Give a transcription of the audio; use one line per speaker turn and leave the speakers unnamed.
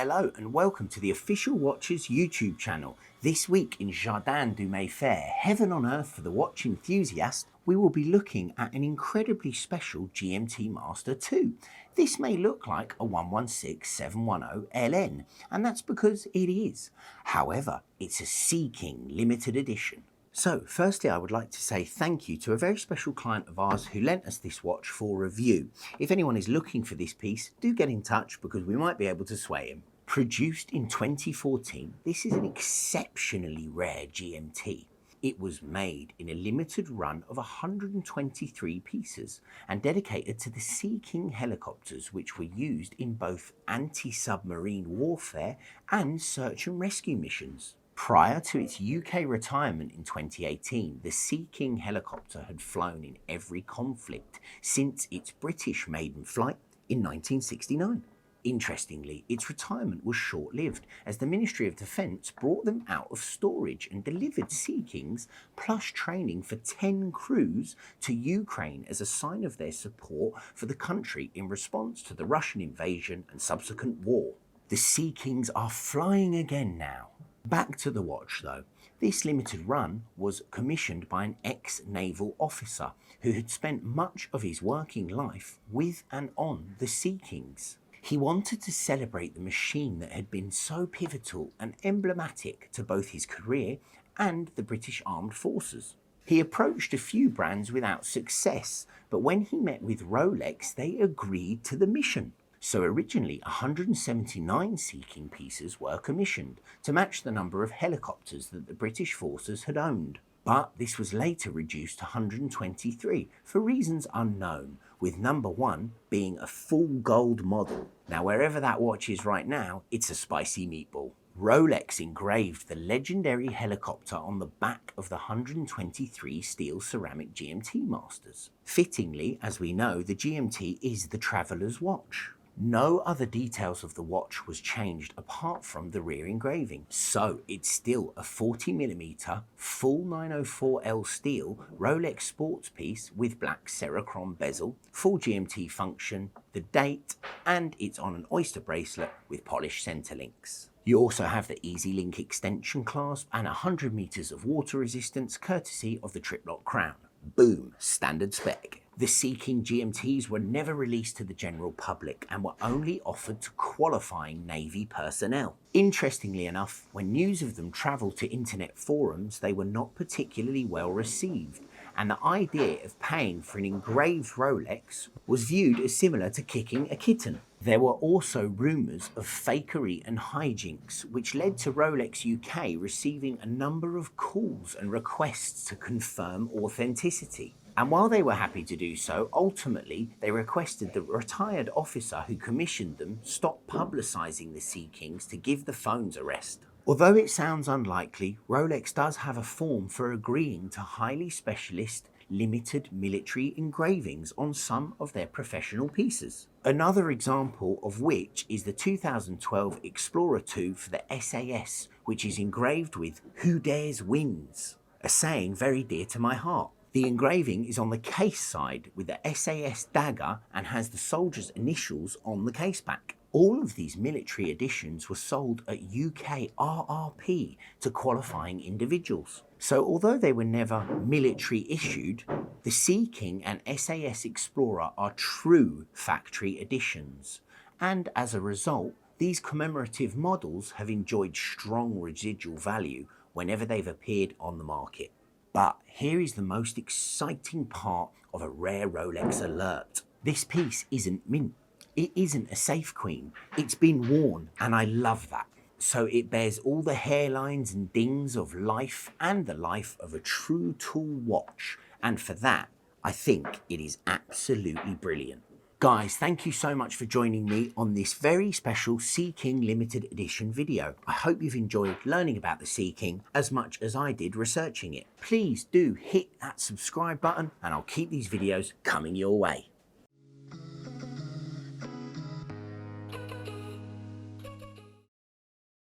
Hello and welcome to the Official Watches YouTube channel. This week in Jardin du Mayfair, heaven on earth for the watch enthusiast, we will be looking at an incredibly special GMT-Master II. This may look like a 116710 LN, and that's because it is. However, it's a SEAKING limited edition. So, firstly, I would like to say thank you to a very special client of ours who lent us this watch for review. If anyone is looking for this piece, do get in touch because we might be able to sway him. Produced in 2014, this is an exceptionally rare GMT. It was made in a limited run of 123 pieces and dedicated to the SEAKING helicopters, which were used in both anti-submarine warfare and search and rescue missions. Prior to its UK retirement in 2018, the SEAKING helicopter had flown in every conflict since its British maiden flight in 1969. Interestingly, its retirement was short-lived as the Ministry of Defence brought them out of storage and delivered SEAKINGs plus training for 10 crews to Ukraine as a sign of their support for the country in response to the Russian invasion and subsequent war. The SEAKINGs are flying again now. Back to the watch though. This limited run was commissioned by an ex-naval officer who had spent much of his working life with and on the SEAKINGs. He wanted to celebrate the machine that had been so pivotal and emblematic to both his career and the British Armed Forces. He approached a few brands without success, but when he met with Rolex, they agreed to the mission. So originally 179 SEAKING pieces were commissioned to match the number of helicopters that the British forces had owned. But this was later reduced to 123 for reasons unknown, with number 1 being a full gold model. Now wherever that watch is right now, it's a spicy meatball. Rolex engraved the legendary helicopter on the back of the 123 steel ceramic GMT Masters. Fittingly, as we know, the GMT is the traveller's watch. No other details of the watch was changed apart from the rear engraving, so it's still a 40mm full 904L steel Rolex sports piece with black Cerachrome bezel, full GMT function, the date, and it's on an oyster bracelet with polished centre links. You also have the Easy Link extension clasp and 100 meters of water resistance courtesy of the triplock crown. Boom, standard spec. The SEAKING GMTs were never released to the general public and were only offered to qualifying Navy personnel. Interestingly enough, when news of them travelled to internet forums, they were not particularly well received, and the idea of paying for an engraved Rolex was viewed as similar to kicking a kitten. There were also rumours of fakery and hijinks, which led to Rolex UK receiving a number of calls and requests to confirm authenticity. And while they were happy to do so, ultimately they requested the retired officer who commissioned them stop publicising the SEAKINGs to give the phones a rest. Although it sounds unlikely, Rolex does have a form for agreeing to highly specialist limited military engravings on some of their professional pieces. Another example of which is the 2012 Explorer II for the SAS, which is engraved with "Who Dares Wins," a saying very dear to my heart. The engraving is on the case side with the SAS dagger and has the soldier's initials on the case back. All of these military editions were sold at UK RRP to qualifying individuals. So although they were never military issued, the SEAKING and SAS Explorer are true factory editions. And as a result, these commemorative models have enjoyed strong residual value whenever they've appeared on the market. But here is the most exciting part of a rare Rolex alert. This piece isn't mint. It isn't a safe queen. It's been worn, and I love that. So it bears all the hairlines and dings of life and the life of a true tool watch. And for that, I think it is absolutely brilliant. Guys, thank you so much for joining me on this very special SEAKING limited edition video. I hope you've enjoyed learning about the SEAKING as much as I did researching it. Please do hit that subscribe button and I'll keep these videos coming your way.